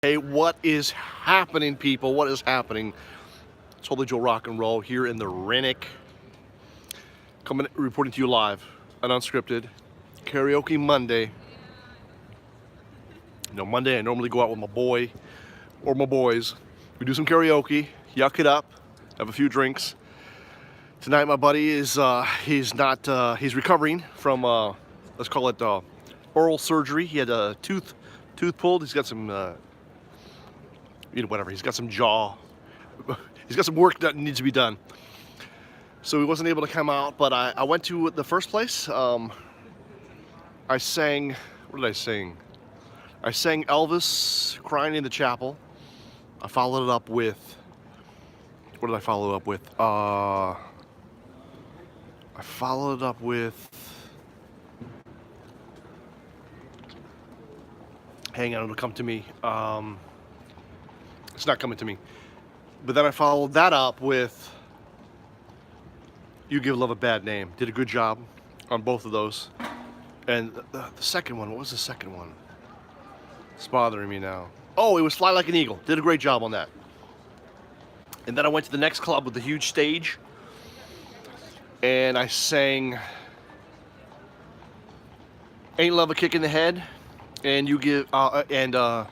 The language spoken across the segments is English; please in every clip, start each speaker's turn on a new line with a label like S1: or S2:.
S1: Hey, what is happening, people? What is happening? It's Holy Joe Rock and Roll here in the Rennick. Reporting to you live, an unscripted Karaoke Monday. You know, Monday I normally go out with my boy or my boys. We do some karaoke, yuck it up, have a few drinks. Tonight my buddy is he's recovering from let's call it oral surgery. He had a tooth pulled. He's got some whatever. He's got some jaw. He's got some work that needs to be done. So he wasn't able to come out, but I went to the first place. I sang, what did I sing? I sang Elvis, Crying in the Chapel. I followed it up with, what did I follow it up with? I followed it up with, hang on, it'll come to me. It's not coming to me. But then I followed that up with You Give Love a Bad Name. Did a good job on both of those. And the second one, what was the second one? It's bothering me now. Oh, it was Fly Like an Eagle. Did a great job on that. And then I went to the next club with the huge stage. And I sang Ain't Love a Kick in the Head. And You Give, On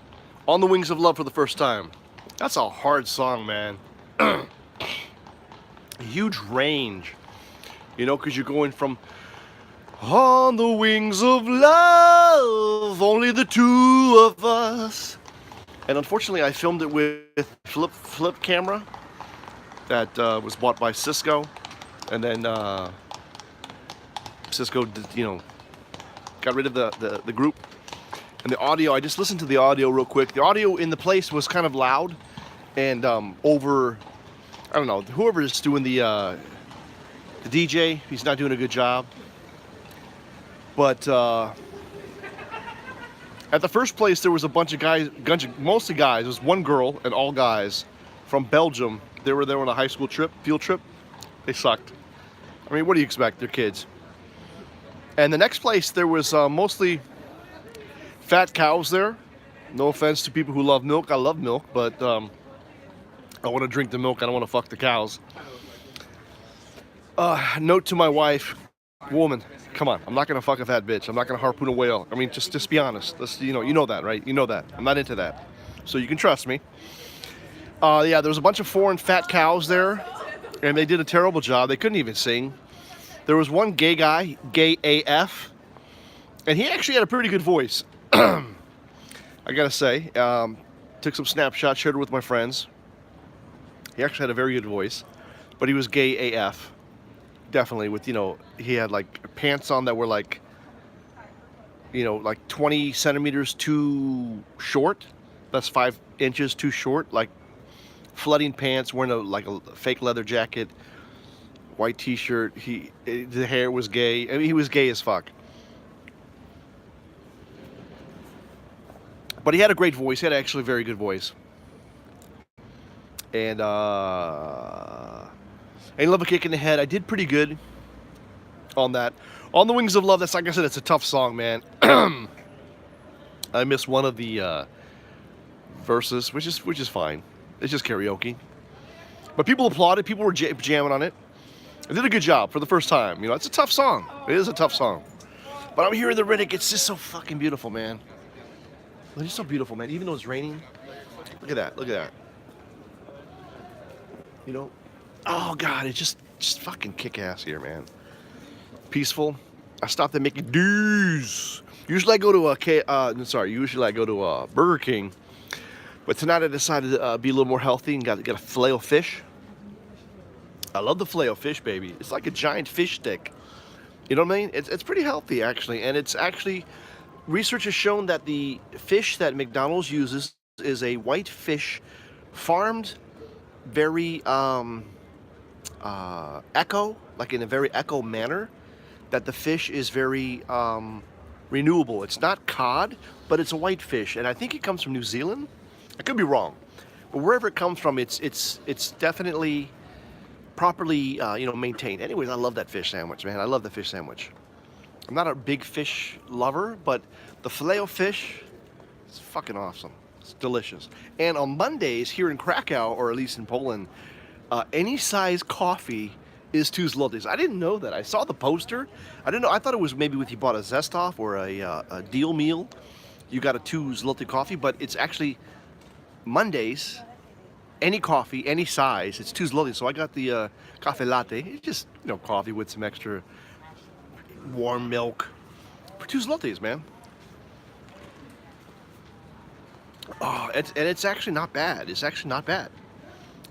S1: the Wings of Love for the First Time. That's a hard song, man. A huge range, you know, because you're going from on the wings of love, only the two of us. And unfortunately, I filmed it with flip camera that was bought by Cisco, and then Cisco, got rid of the group. And the audio, I just listened to the audio real quick. The audio in the place was kind of loud and over, I don't know, whoever is doing the DJ, he's not doing a good job. But at the first place, there was a bunch of guys, mostly guys. There was one girl and all guys from Belgium. They were there on a high school field trip. They sucked. I mean, what do you expect? They're kids. And the next place, there was mostly fat cows there. No offense to people who love milk. I love milk, but I want to drink the milk. I don't want to fuck the cows. Note to my wife, woman, come on. I'm not going to fuck a fat bitch. I'm not going to harpoon a whale. I mean, just be honest. You know that, right? You know that. I'm not into that. So you can trust me. Yeah, there was a bunch of foreign fat cows there, and they did a terrible job. They couldn't even sing. There was one gay guy, gay AF, and he actually had a pretty good voice. I gotta say, took some snapshots, shared it with my friends. He actually had a very good voice, but he was gay AF, definitely. With he had like pants on that were like 20 centimeters too short. That's 5 inches too short, like flooding pants, wearing a fake leather jacket, white T-shirt. The hair was gay. I mean, he was gay as fuck. But he had a great voice. He had actually a very good voice. And Ain't Love a Kick in the Head. I did pretty good on that. On the Wings of Love, that's, like I said, it's a tough song, man. I missed one of the verses, which is fine. It's just karaoke. But people applauded. People were jamming on it. I did a good job for the first time. It's a tough song. It is a tough song. But I'm here in the Riddick. It's just so fucking beautiful, man. It's just so beautiful, man. Even though it's raining. Look at that. Look at that. Oh God, it's just fucking kick-ass here, man. Peaceful. I stopped at Mickey D's. Usually I go to Burger King, but tonight I decided to be a little more healthy and got a filet of fish. I love the filet of fish, baby. It's like a giant fish stick. You know what I mean? It's pretty healthy actually, and it's actually research has shown that the fish that McDonald's uses is a white fish, farmed very eco, like in a very eco manner, that the fish is very renewable. It's not cod, but it's a white fish, and I think it comes from New Zealand. I could be wrong, but wherever it comes from, it's definitely properly maintained. Anyways, I love that fish sandwich, man. I love the fish sandwich. I'm not a big fish lover, but the filet-o-fish is fucking awesome. It's delicious. And on Mondays here in Krakow, or at least in Poland, any size coffee is 2 zlotys. I didn't know that. I saw the poster. I didn't know. I thought it was maybe if you bought a Zestov or a deal meal, you got a 2 zloty coffee. But it's actually Mondays. Any coffee, any size, it's 2 zloty. So I got the cafe latte. It's just coffee with some extra warm milk for 2 zlotys, man. Oh, it's actually not bad. It's actually not bad.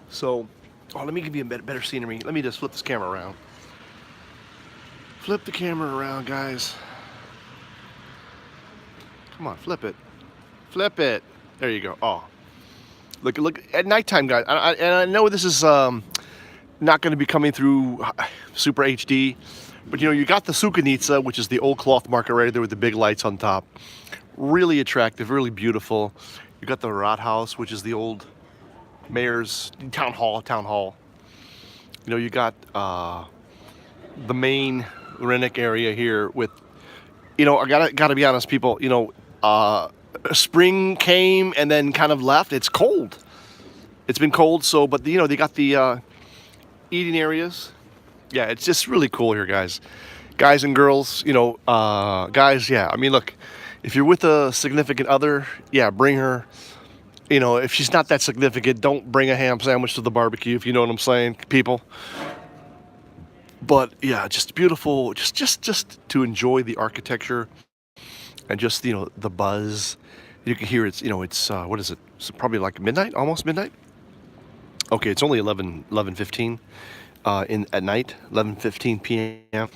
S1: So, let me give you a better scenery. Let me just flip this camera around. Flip the camera around, guys. Come on, flip it. Flip it. There you go. Oh, look at nighttime, guys. And I know this is not going to be coming through Super HD, but you got the Sukanitsa, which is the old cloth market right there with the big lights on top. Really attractive, really beautiful. You got the Rathaus, which is the old mayor's town hall. You got the main Rennick area here with, I gotta be honest, people. Spring came and then kind of left. It's cold. It's been cold, so but they got the eating areas. Yeah, it's just really cool here, guys and girls. Guys, yeah. I mean, look. If you're with a significant other, yeah, bring her. If she's not that significant, don't bring a ham sandwich to the barbecue, if you know what I'm saying, people. But yeah, just beautiful, just to enjoy the architecture and just the buzz. You can hear it's what is it? It's probably like midnight, almost midnight. Okay, it's only 11:15 at night, 11:15 p.m.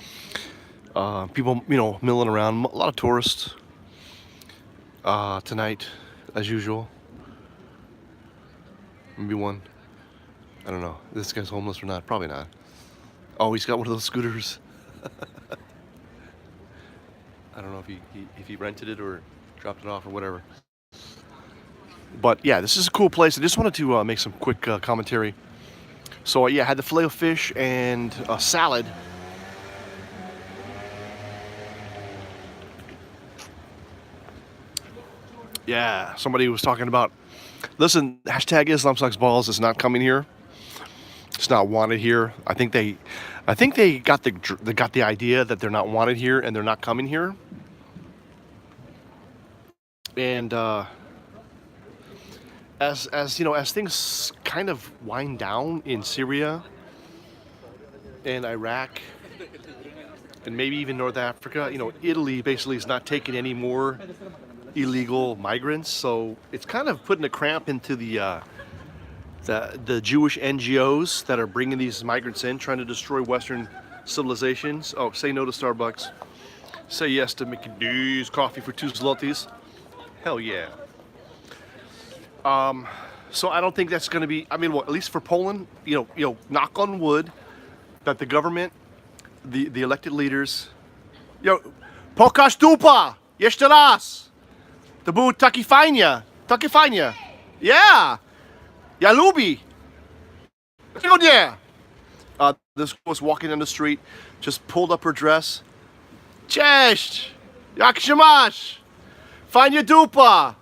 S1: People milling around, a lot of tourists. Tonight, as usual. Maybe one. I don't know. This guy's homeless or not? Probably not. Oh, he's got one of those scooters. I don't know if he rented it or dropped it off or whatever. But yeah, this is a cool place. I just wanted to make some quick commentary. So yeah, I had the filet of fish and a salad. Yeah, somebody was talking about, listen, hashtag Islam sucks balls is not coming here. It's not wanted here. I think they got the idea that they're not wanted here and they're not coming here. And as things kind of wind down in Syria and Iraq and maybe even North Africa, Italy basically is not taking any more illegal migrants, so it's kind of putting a cramp into the Jewish NGOs that are bringing these migrants in, trying to destroy Western civilizations. Oh, say no to Starbucks. Say yes to Mickey D's coffee for 2 zlotys. Hell yeah. So I don't think that's going to be. I mean, well, at least for Poland, knock on wood, that the government, the elected leaders, pokaż dupa, jeszcze raz. To było takie fajnie. Yeah. Ja lubi. Dlaczego nie? This girl was walking down the street, just pulled up her dress. Cześć! Jak się masz? Fajnie dupa.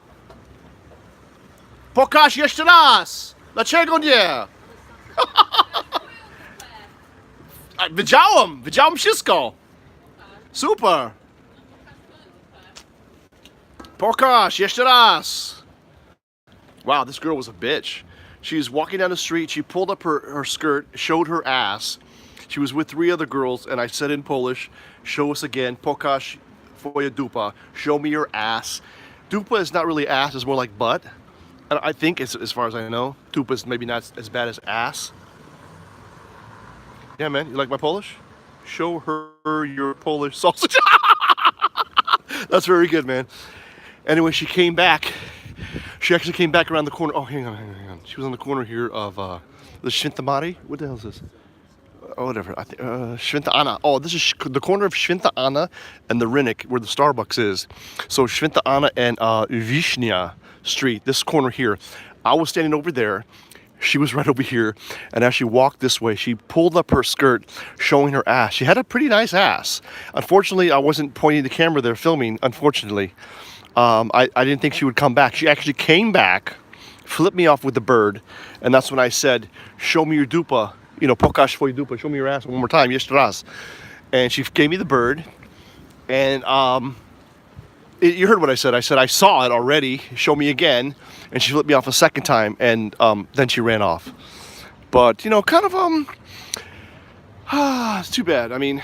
S1: Pokaż jeszcze raz. Dlaczego nie? Wiedziałem wszystko. Super. Pokaż jeszcze raz. Wow, this girl was a bitch. She was walking down the street. She pulled up her skirt, showed her ass. She was with 3 other girls, and I said in Polish, show us again. Pokaż twoja dupa. Show me your ass. Dupa is not really ass, it's more like butt. And I think, as far as I know, dupa is maybe not as bad as ass. Yeah, man, you like my Polish? Show her your Polish sausage. That's very good, man. Anyway, she came back. She actually came back around the corner. Oh, hang on. She was on the corner here of the Święta. What the hell is this? Oh, whatever. I think Święta Anna. Oh, this is the corner of Święta Anna and the Rynek, where the Starbucks is. So Święta Anna and Wiśnia Street. This corner here. I was standing over there. She was right over here, and as she walked this way, she pulled up her skirt, showing her ass. She had a pretty nice ass. Unfortunately, I wasn't pointing the camera there filming, unfortunately. I didn't think she would come back. She actually came back, flipped me off with the bird, and that's when I said, show me your dupa, pokaż swój dupa, show me your ass one more time, jeszcze raz. And she gave me the bird, and you heard what I said. I said, I saw it already, show me again, and she flipped me off a second time, and then she ran off. But, kind of, it's too bad. I mean,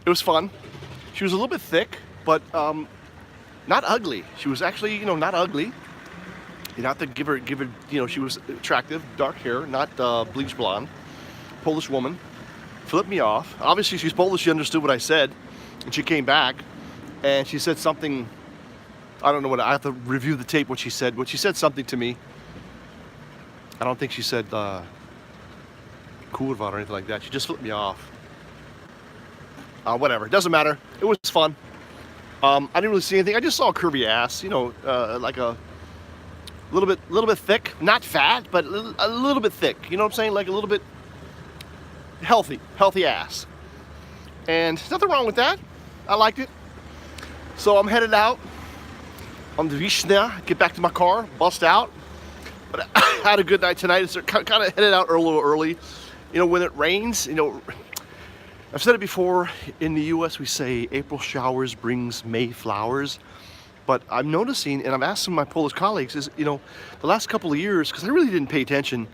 S1: it was fun. She was a little bit thick, but not ugly. She was actually, not ugly. You have to give her, she was attractive, dark hair, not bleach blonde, Polish woman. Flipped me off. Obviously, she's Polish. She understood what I said, and she came back, and she said something. I don't know what. I have to review the tape. What she said. What she said something to me. I don't think she said kurwa or anything like that. She just flipped me off. Whatever. It doesn't matter. It was fun. I didn't really see anything. I just saw a curvy ass. Like a little bit thick, not fat, but a little bit thick. You know what I'm saying? Like a little bit healthy ass. And there's nothing wrong with that. I liked it. So I'm headed out on the Vishna, get back to my car, bust out. But I had a good night tonight. So kind of headed out a little early. When it rains, I've said it before, in the US we say April showers brings May flowers. But I'm noticing, and I'm asking my Polish colleagues, is, the last couple of years, because I really didn't pay attention,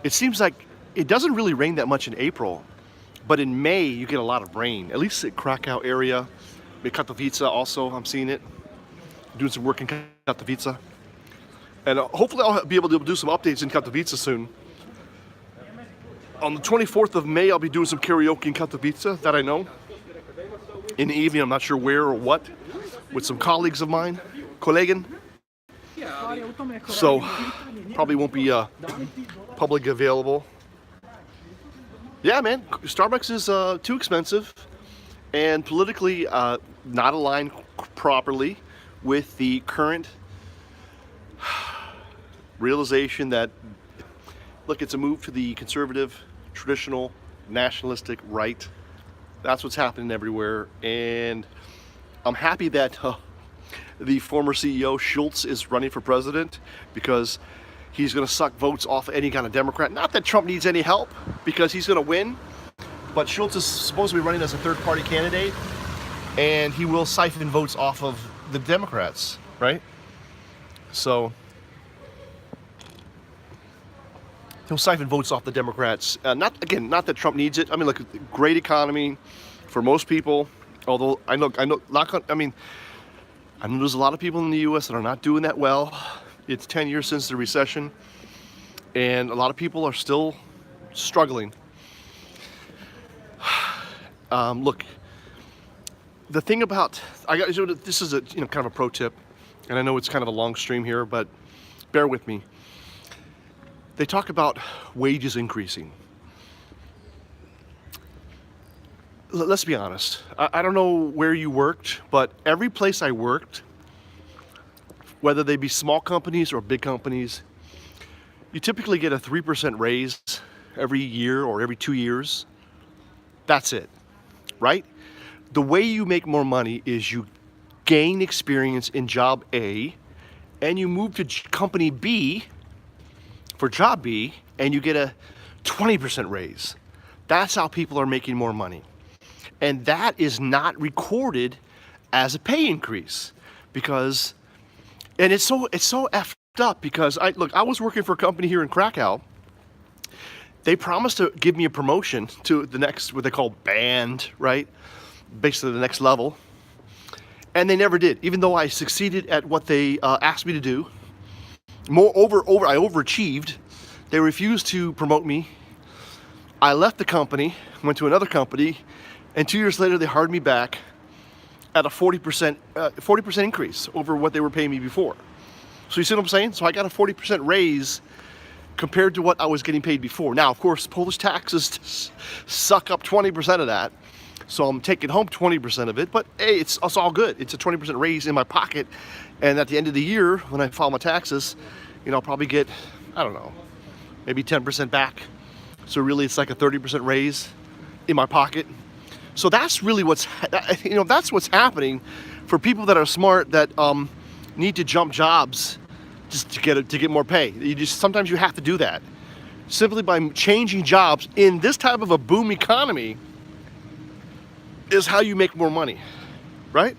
S1: it seems like it doesn't really rain that much in April. But in May, you get a lot of rain, at least at Krakow area. Katowice also, I'm seeing it. Doing some work in Katowice. And hopefully I'll be able to do some updates in Katowice soon. On the 24th of May, I'll be doing some karaoke in Katowice, that I know. In the evening, I'm not sure where or what, with some colleagues of mine, Kollegen. So, probably won't be public available. Yeah, man, Starbucks is too expensive and politically not aligned properly with the current realization that, look, it's a move to the conservative, traditional, nationalistic right. That's what's happening everywhere. And I'm happy that the former CEO, Schultz, is running for president, because he's going to suck votes off any kind of Democrat. Not that Trump needs any help, because he's going to win. But Schultz is supposed to be running as a third-party candidate, and he will siphon votes off of the Democrats, right? So he'll siphon votes off the Democrats. Not that Trump needs it. I mean, look, great economy for most people. Although I know, I mean, I know there's a lot of people in the U.S. that are not doing that well. It's 10 years since the recession, and a lot of people are still struggling. Look, the thing about, this is a kind of a pro tip, and I know it's kind of a long stream here, but bear with me. They talk about wages increasing. Let's be honest. I don't know where you worked, but every place I worked, whether they be small companies or big companies, you typically get a 3% raise every year or every 2 years. That's it, right? The way you make more money is you gain experience in job A, and you move to company B for job B, and you get a 20% raise. That's how people are making more money. And that is not recorded as a pay increase, because, and it's so effed up, because I was working for a company here in Krakow. They promised to give me a promotion to the next, what they call band, right? Basically the next level. And they never did, even though I succeeded at what they asked me to do. I overachieved. They refused to promote me. I left the company, went to another company, and 2 years later they hired me back at a 40% increase over what they were paying me before. So you see what I'm saying? So I got a 40% raise compared to what I was getting paid before. Now, of course, Polish taxes suck up 20% of that. So I'm taking home 20% of it, but hey, it's all good. It's a 20% raise in my pocket. And at the end of the year, when I file my taxes, I'll probably get, I don't know, maybe 10% back. So really it's like a 30% raise in my pocket. So that's really that's what's happening for people that are smart that need to jump jobs just to get more pay. Sometimes you have to do that. Simply by changing jobs in this type of a boom economy is how you make more money, right?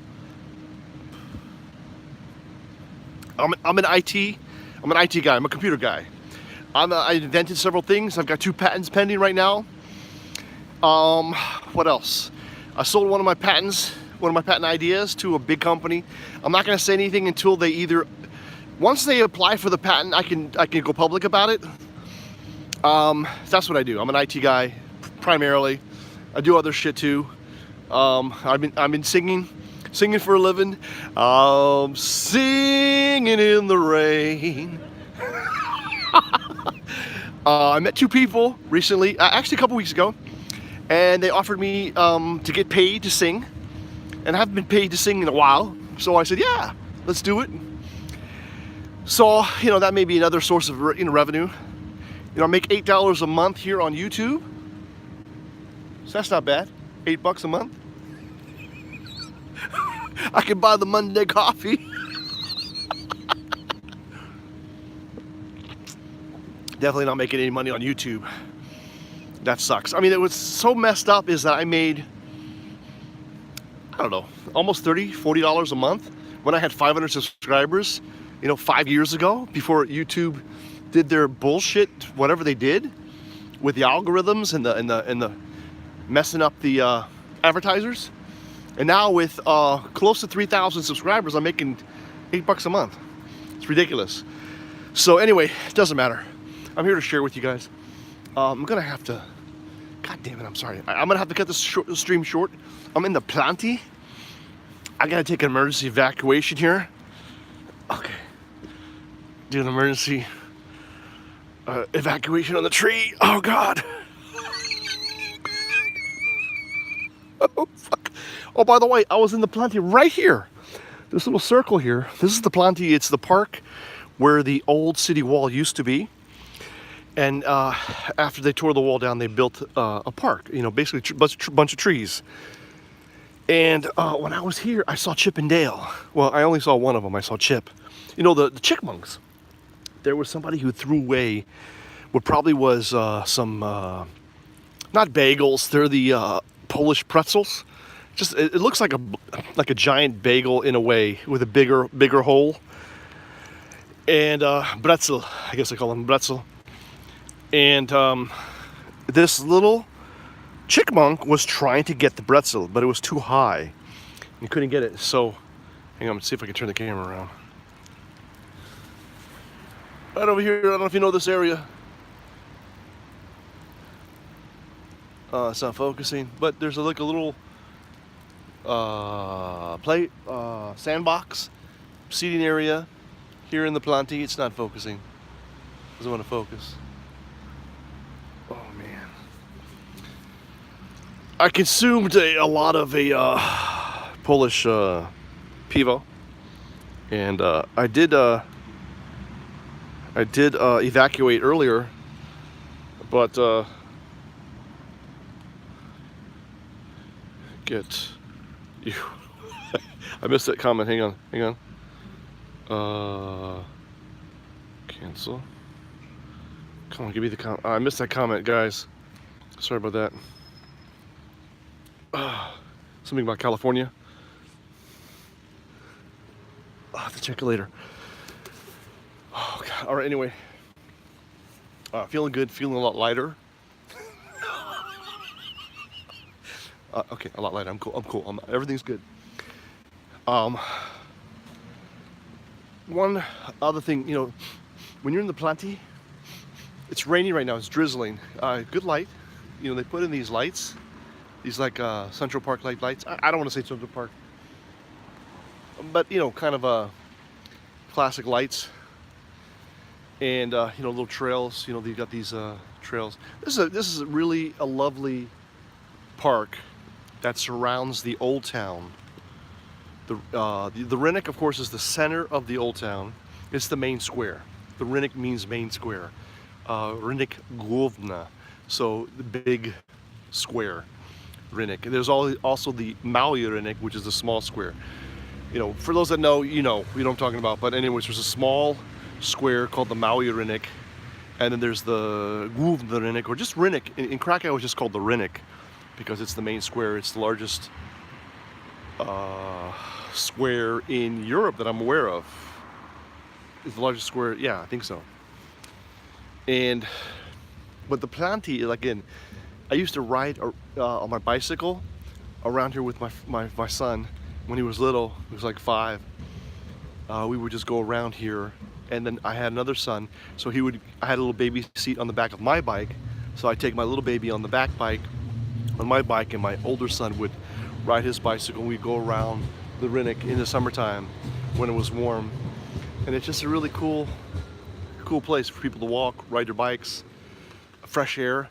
S1: I'm an IT guy. I'm a computer guy. I invented several things. I've got 2 patents pending right now. What else? I sold one of my patent ideas to a big company. I'm not going to say anything until once they apply for the patent, I can go public about it. That's what I do. I'm an IT guy primarily. I do other shit too. I've been singing for a living. Singing in the rain. I met 2 people recently, actually a couple weeks ago, and they offered me to get paid to sing, and I haven't been paid to sing in a while. So I said, yeah, let's do it. So that may be another source of revenue. I make $8 a month here on YouTube, so that's not bad. $8 a month. I can buy the Monday coffee. Definitely not making any money on YouTube. That sucks. I mean, it was so messed up is that I made, I don't know, almost $30, $40 a month when I had 500 subscribers, 5 years ago, before YouTube did their bullshit, whatever they did with the algorithms and the messing up the advertisers. And now with close to 3,000 subscribers, I'm making $8 a month. It's ridiculous. So anyway, it doesn't matter. I'm here to share with you guys. I'm gonna have to, God damn it, I'm sorry. I'm gonna have to cut this stream short. I'm in the Planty. I gotta take an emergency evacuation here. Okay. Do an emergency evacuation on the tree. Oh God. Oh fuck. Oh, by the way, I was in the Planty right here. This little circle here. This is the Planty. It's the park where the old city wall used to be. And after they tore the wall down, they built a park. Basically bunch of trees. And when I was here, I saw Chip and Dale. Well, I only saw one of them. I saw Chip. The chickmunks. There was somebody who threw away what probably was some, not bagels. They're the Polish pretzels. Just it looks like a giant bagel in a way with a bigger hole. And bretzel, I guess I call them bretzel. And this little chickmunk was trying to get the bretzel, but it was too high. He couldn't get it. So, hang on, let's see if I can turn the camera around. Right over here, I don't know if you know this area. It's not focusing, but there's like a little sandbox seating area here in the Planty. It's not focusing. Doesn't want to focus. Oh man. I consumed a lot of Polish pivo, and I did evacuate earlier, but get you. I missed that comment. Hang on. Cancel. Come on, give me the comment. I missed that comment, guys. Sorry about that. Something about California. I'll have to check it later. Oh God. All right. Anyway, feeling good. Feeling a lot lighter. Okay, a lot lighter. I'm cool. Everything's good. One other thing, when you're in the Planty, it's raining right now. It's drizzling. Good light. They put in these lights, these like Central Park lights. I don't want to say Central Park, but kind of classic lights. And little trails. They've got these trails. This is really a lovely park that surrounds the old town. The Rynek, of course, is the center of the old town. It's the main square. The Rynek means main square. Rynek Główna, so the big square Rynek. There's also the Mały Rynek, which is the small square. For those that know, you know what I'm talking about. But anyways, there's a small square called the Maui Rinnik, and then there's the Główny Rinnik, or just Rinnik. In Krakow, it's just called the Rinnik because it's the main square. It's the largest square in Europe that I'm aware of. It's the largest square. Yeah, I think so. But the Planti, again, I used to ride on my bicycle around here with my son when he was little. He was like 5. We would just go around here, and then I had another son, so I had a little baby seat on the back of my bike, so I'd take my little baby on the back bike on my bike, and my older son would ride his bicycle, and we'd go around the Rinnik in the summertime when it was warm. And it's just a really cool place for people to walk, ride their bikes, fresh air.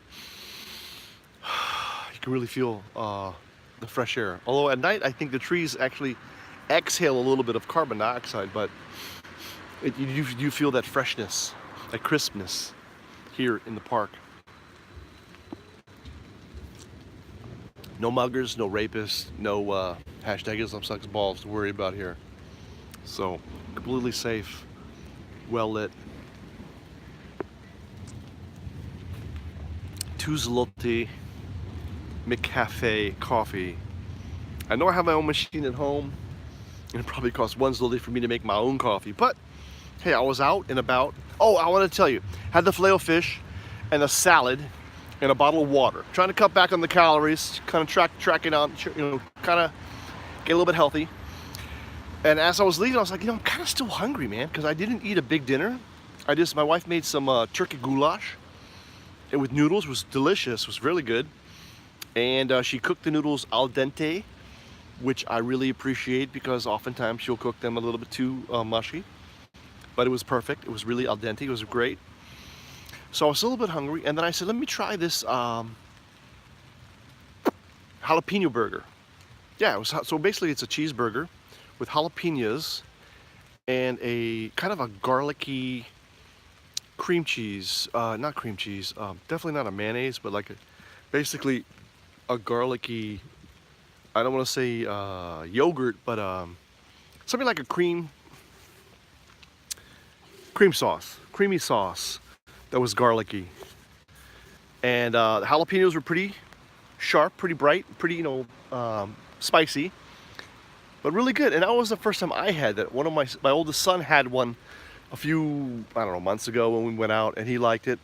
S1: You can really feel the fresh air. Although at night, I think the trees actually exhale a little bit of carbon dioxide, but you feel that freshness, that crispness here in the park. No muggers, no rapists, no hashtag Islam sucks balls to worry about here. So completely safe, well lit. 2 zloty McCafe coffee. I know I have my own machine at home, and it probably costs 1 zloty for me to make my own coffee. But hey, I was out and about. Oh, I want to tell you, had the filet fish and a salad and a bottle of water. Trying to cut back on the calories, kind of tracking on, kind of get a little bit healthy. And as I was leaving, I was like, I'm kind of still hungry, man, because I didn't eat a big dinner. My wife made some turkey goulash. It with noodles. Was delicious. Was really good. And she cooked the noodles al dente, which I really appreciate because oftentimes she'll cook them a little bit too mushy. But it was perfect. It was really al dente. It was great. So I was a little bit hungry, and then I said, let me try this jalapeno burger. Yeah, so basically it's a cheeseburger with jalapenos and a kind of a garlicky cream cheese, not cream cheese, definitely not a mayonnaise, but like basically a garlicky, I don't want to say yogurt, but something like a creamy sauce that was garlicky. And the jalapenos were pretty sharp, pretty bright, pretty, spicy, but really good. And that was the first time I had that. One of my oldest son had one a few, months ago when we went out, and he liked it.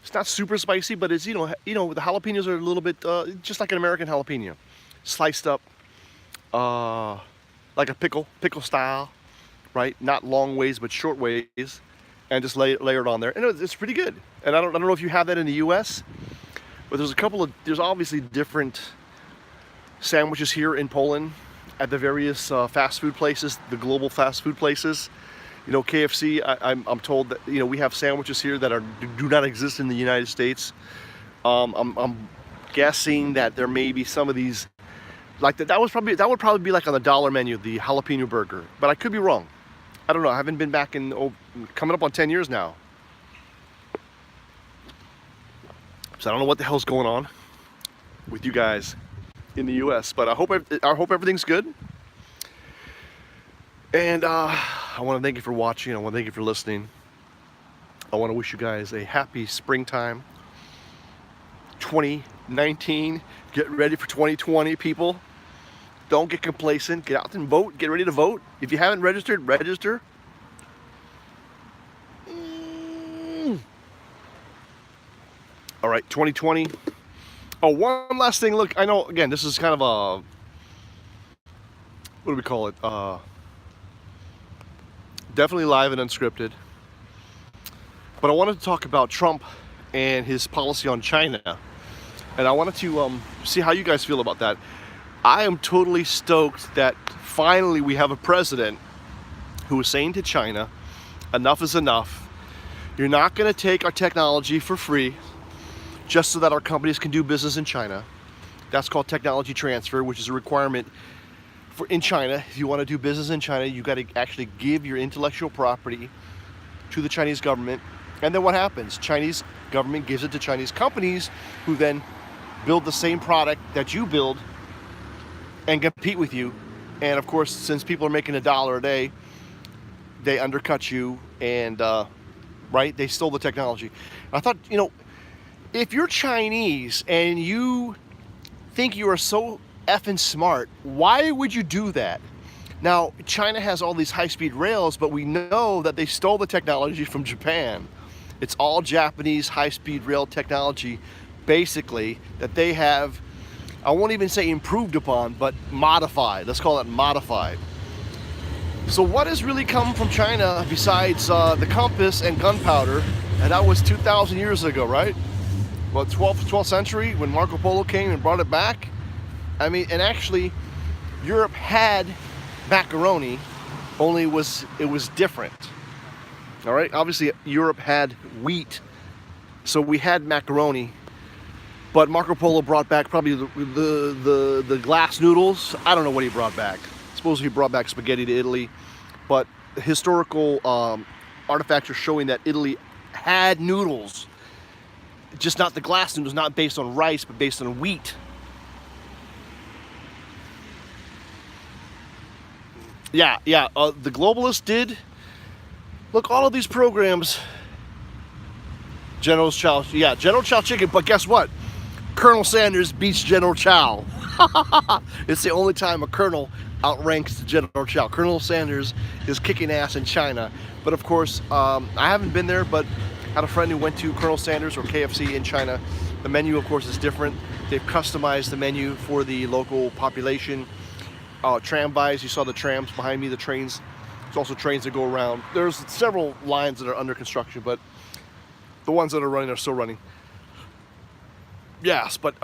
S1: It's not super spicy, but it's, the jalapenos are a little bit, just like an American jalapeno. Sliced up, like a pickle style, right? Not long ways, but short ways, and just layered on there. And it's pretty good. And I don't know if you have that in the U.S., but there's obviously different sandwiches here in Poland at the various fast food places, the global fast food places. KFC, I'm told that, we have sandwiches here that do not exist in the United States. I'm guessing that there may be some of these, like that would probably be like on the dollar menu, the jalapeno burger, but I could be wrong. I don't know. I haven't been back in coming up on 10 years now. So I don't know what the hell's going on with you guys in the U.S., but I hope everything's good. And I want to thank you for watching. I want to thank you for listening. I want to wish you guys a happy springtime 2019. Get ready for 2020, people. Don't get complacent. Get out and vote. Get ready to vote. If you haven't registered, register. All right, 2020. Oh, one last thing. Look, I know, again, this is kind of a, what do we call it? Definitely live and unscripted. But I wanted to talk about Trump and his policy on China. And I wanted to see how you guys feel about that. I am totally stoked that finally we have a president who is saying to China, enough is enough. You're not going to take our technology for free just so that our companies can do business in China. That's called technology transfer, which is a requirement in China. If you want to do business in China, you got to actually give your intellectual property to the Chinese government. And then what happens? Chinese government gives it to Chinese companies who then build the same product that you build and compete with you And of course, since people are making $1 a day, they undercut you, and right, they stole the technology. I thought, if you're Chinese and you think you are so effing smart, why would you do that? Now, China has all these high-speed rails, but we know that they stole the technology from Japan. It's all Japanese high-speed rail technology, basically, that they have, I won't even say improved upon, but modified. Let's call it modified. So what has really come from China besides the compass and gunpowder? And that was 2,000 years ago, right? Well, 12th century when Marco Polo came and brought it back. I mean, and actually, Europe had macaroni, only it was different. All right, obviously Europe had wheat, so we had macaroni. But Marco Polo brought back probably the glass noodles. I don't know what he brought back. Supposedly he brought back spaghetti to Italy, but historical artifacts are showing that Italy had noodles, just not the glass noodles, not based on rice, but based on wheat. Yeah, the globalists did. Look, all of these programs, General Chow Chicken, but guess what? Colonel Sanders beats General Chow. It's the only time a colonel outranks General Chow. Colonel Sanders is kicking ass in China. But of course, I haven't been there, but had a friend who went to Colonel Sanders or KFC in China. The menu, of course, is different. They've customized the menu for the local population. Tramway, you saw the trams behind me, the trains. There's also trains that go around. There's several lines that are under construction, but the ones that are running are still running. Yes, but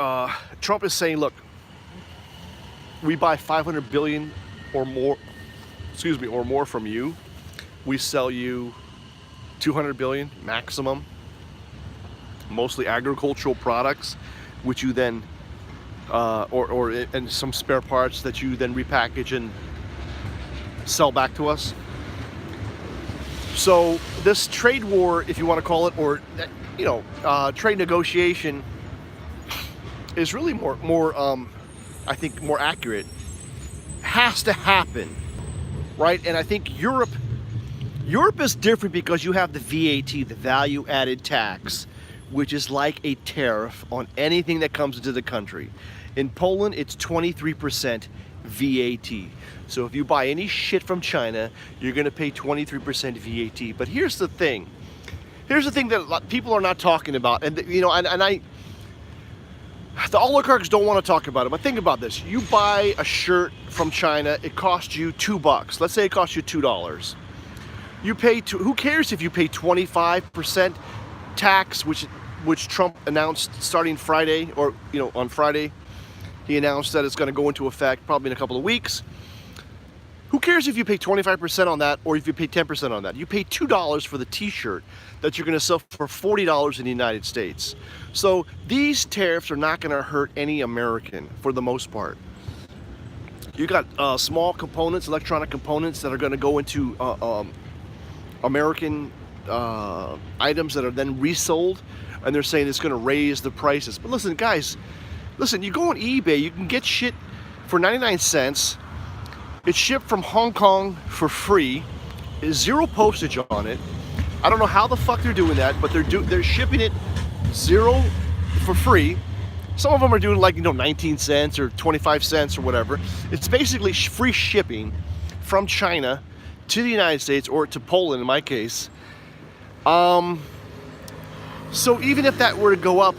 S1: Trump is saying, look, we buy 500 billion or more, or more from you. We sell you 200 billion maximum, mostly agricultural products, which you then, and some spare parts that you then repackage and sell back to us. So this trade war, if you want to call it, or trade negotiation, is really more I think more accurate. Has to happen, right? And I think Europe is different because you have the VAT, the value added tax, which is like a tariff on anything that comes into the country. In Poland, it's 23% VAT. So if you buy any shit from China, you're going to pay 23% VAT. But here's the thing. Here's the thing that people are not talking about, and the oligarchs don't want to talk about it, but think about this. You buy a shirt from China, it costs you $2. Let's say it costs you $2. You pay, who cares if you pay 25% tax, which Trump announced starting Friday, or on Friday, he announced that it's going to go into effect probably in a couple of weeks. Who cares if you pay 25% on that or if you pay 10% on that? You pay $2 for the t-shirt that you're going to sell for $40 in the United States. So these tariffs are not going to hurt any American for the most part. You got small components, electronic components that are going to go into American items that are then resold, and they're saying it's going to raise the prices. But listen, guys, you go on eBay, you can get shit for 99 cents. It's shipped from Hong Kong for free. There's zero postage on it. I don't know how the fuck they're doing that, but they're shipping it zero for free. Some of them are doing 19 cents or 25 cents or whatever. It's basically free shipping from China to the United States, or to Poland in my case. So even if that were to go up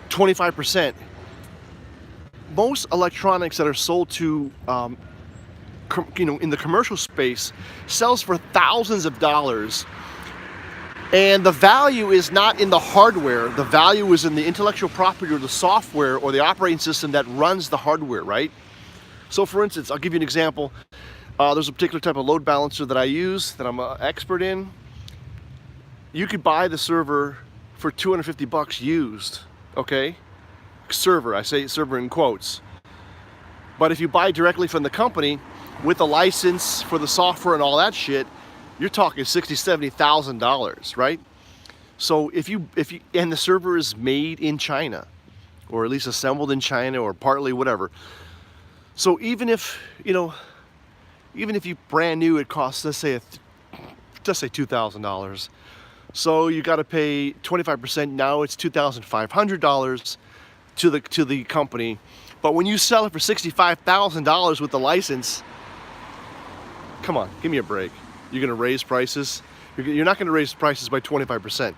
S1: 25%, most electronics that are sold to, in the commercial space, sells for thousands of dollars. And the value is not in the hardware. The value is in the intellectual property or the software or the operating system that runs the hardware, right? So for instance, I'll give you an example. There's a particular type of load balancer that I use, that I'm an expert in. You could buy the server for $250 used, okay? Server, I say server in quotes. But if you buy directly from the company with a license for the software and all that shit, you're talking $60,000, $70,000, right? So if you and the server is made in China, or at least assembled in China, or partly whatever. So even if, you know, even if you brand new, it costs, let's say $2,000. So you got to pay 25%. Now it's $2,500 to the company. But when you sell it for $65,000 with the license, come on, give me a break. You're going to raise prices. You're not going to raise prices by 25%.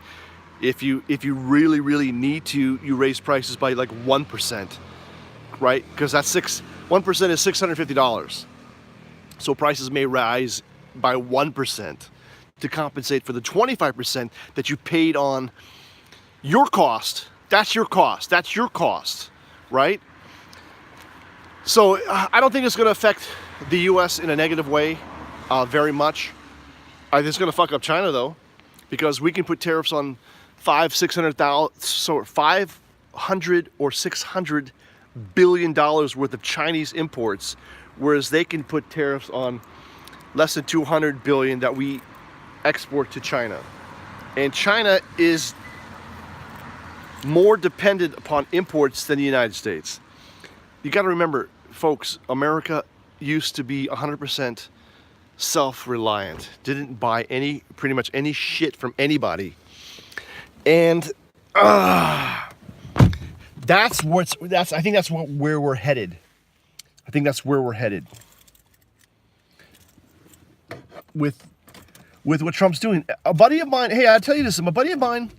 S1: If you really, really need to, you raise prices by like 1%, right? Because that's 1% is $650. So prices may rise by 1% to compensate for the 25% that you paid on your cost. That's your cost. That's your cost, right? So I don't think it's going to affect the U.S. in a negative way very much. I think it's going to fuck up China though, because we can put tariffs on $500 or $600 billion worth of Chinese imports, whereas they can put tariffs on less than 200 billion that we export to China. And China is more dependent upon imports than the United States. You got to remember, folks, America used to be 100% self-reliant, didn't buy pretty much any shit from anybody, and I think that's where we're headed. I think that's where we're headed with what Trump's doing. A buddy of mine, hey, I'll tell you this, a buddy of mine,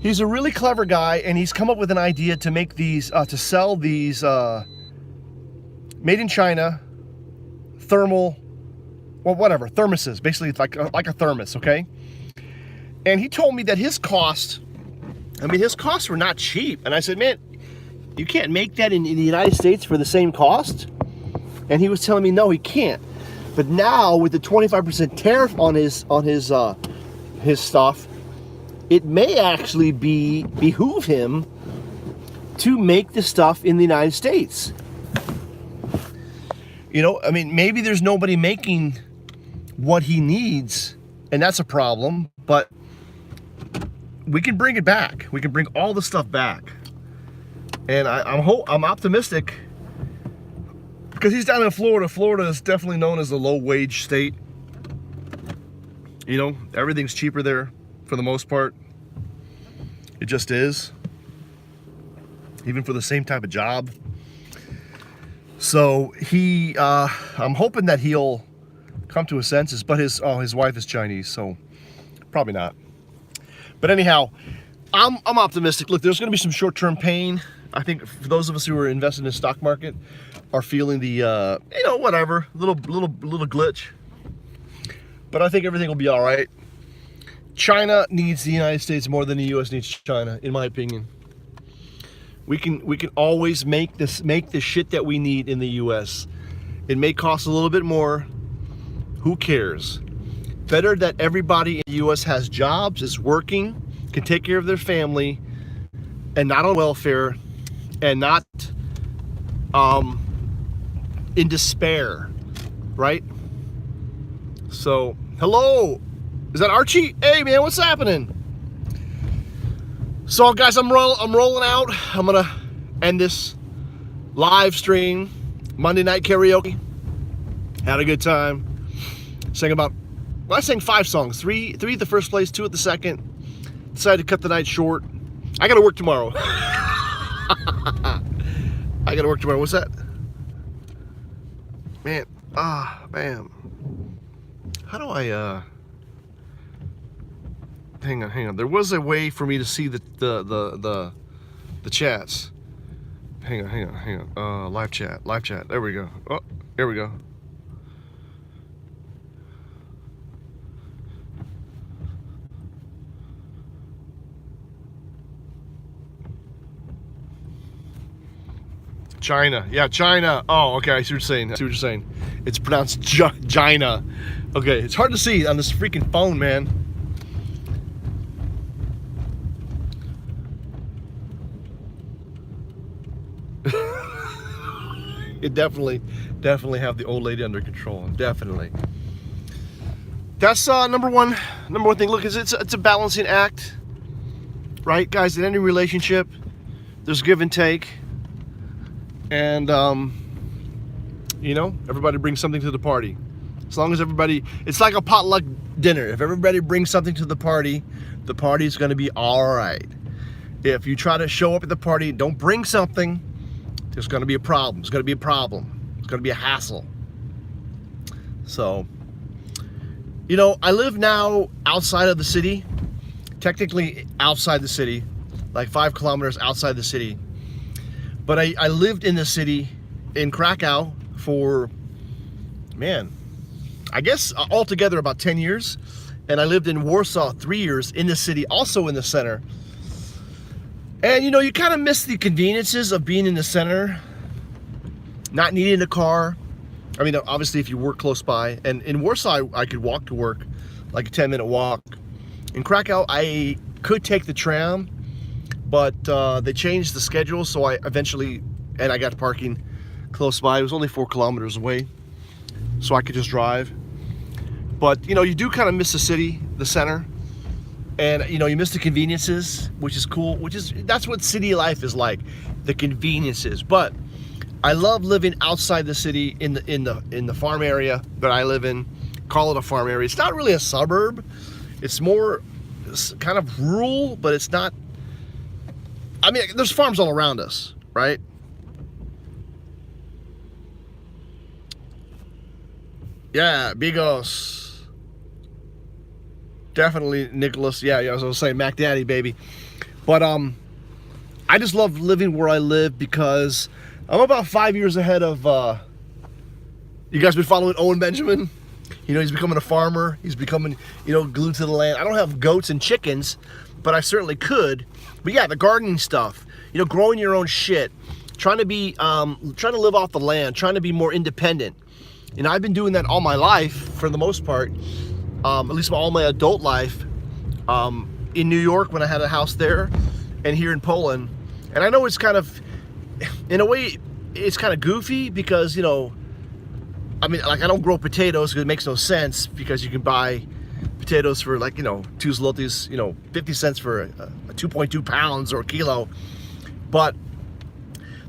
S1: he's a really clever guy, and he's come up with an idea to make these, to sell these made in China thermal, well, whatever, thermoses, basically it's like a thermos, okay? And he told me that his costs were not cheap. And I said, man, you can't make that in the United States for the same cost? And he was telling me, no, he can't. But now with the 25% tariff on his stuff, it may actually behoove him to make the stuff in the United States. You know, I mean, maybe there's nobody making what he needs, and that's a problem, but we can bring it back. We can bring all the stuff back. And I'm optimistic, because he's down in Florida. Florida is definitely known as a low-wage state. You know, everything's cheaper there for the most part. It just is. Even for the same type of job. So I'm hoping that he'll come to his senses, but his wife is Chinese, so probably not. But anyhow, I'm optimistic. Look, there's going to be some short-term pain. I think for those of us who are invested in the stock market are feeling the you know, whatever, little glitch. But I think everything will be all right. China needs the United States more than the U.S. needs China, in my opinion. We can always make the shit that we need in the U.S. It may cost a little bit more. Who cares? Better that everybody in the U.S. has jobs, is working, can take care of their family, and not on welfare, and not in despair, right? So, hello, is that Archie? Hey man, what's happening? So guys, I'm rolling out. I'm gonna end this live stream, Monday night karaoke. Had a good time. Sang I sang 5 songs, three at the first place, 2 at the second. Decided to cut the night short. I gotta work tomorrow. I gotta work tomorrow. What's that? Man, man. How do I hang on. There was a way for me to see the chats. Hang on. Live chat. There we go. Oh, here we go. China. Yeah, China. Oh, okay. I see what you're saying. It's pronounced China. Okay, it's hard to see on this freaking phone, man. You definitely have the old lady under control. Definitely. That's number one thing. Look, it's a balancing act, right, guys? In any relationship, there's give and take. And You know, everybody brings something to the party. As long as everybody, it's like a potluck dinner. If everybody brings something to the party's gonna be all right. If you try to show up at the party, don't bring something, there's gonna be a problem. It's gonna be a problem. It's gonna be a hassle. So, you know, I live now outside of the city, technically outside the city, like 5 kilometers outside the city. But I lived in the city in Krakow for, man, I guess altogether about 10 years. And I lived in Warsaw 3 years in the city, also in the center. And you know, you kind of miss the conveniences of being in the center, not needing a car. I mean, obviously if you work close by. And in Warsaw, I could walk to work, like a 10-minute walk. In Krakow, I could take the tram, but they changed the schedule, so I eventually, and I got parking close by. It was only 4 kilometers away, so I could just drive. But you know, you do kind of miss the city, the center, and you know, you miss the conveniences, which is cool. That's what city life is like, the conveniences. But I love living outside the city in the farm area that I live in. Call it a farm area. It's not really a suburb. It's more kind of rural, but it's not. I mean, there's farms all around us, right? Yeah, Bigos. Definitely Nicholas. Yeah, I was gonna say Mac Daddy, baby. But I just love living where I live because I'm about 5 years ahead of you guys been following Owen Benjamin? You know, he's becoming a farmer. He's becoming, you know, glued to the land. I don't have goats and chickens, but I certainly could. But yeah, the gardening stuff, you know, growing your own shit, trying to be, trying to live off the land, trying to be more independent. You know, I've been doing that all my life for the most part, at least all my adult life, in New York when I had a house there, and here in Poland. And I know it's kind of, in a way, it's kind of goofy because, you know, I mean, like, I don't grow potatoes because it makes no sense, because you can buy potatoes for, like, you know, 2 zlotys, you know, 50 cents for a 2.2 pounds or a kilo. But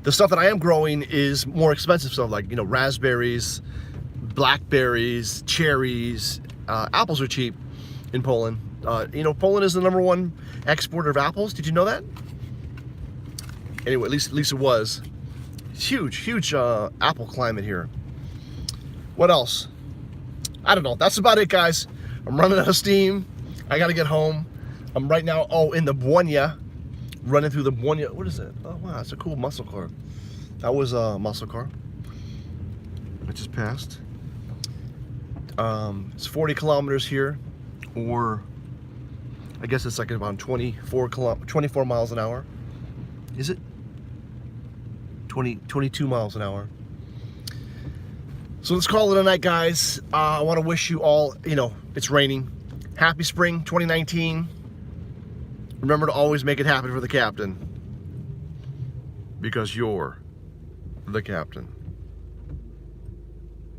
S1: the stuff that I am growing is more expensive stuff, like, you know, raspberries, blackberries, cherries. Apples are cheap in Poland. You know, Poland is the #1 exporter of apples. Did you know that? Anyway, at least it was. It's huge apple climate here. What else? I don't know. That's about it, guys. I'm running out of steam. I gotta get home. I'm right now, in the Błonia, running through the Błonia. What is it? Oh wow, it's a cool muscle car. That was a muscle car. I just passed. It's 40 kilometers here, or I guess it's like about 24 miles an hour. Is it? 22 miles an hour. So let's call it a night, guys. I want to wish you all, you know, it's raining. Happy spring 2019. Remember to always make it happen for the captain, because you're the captain.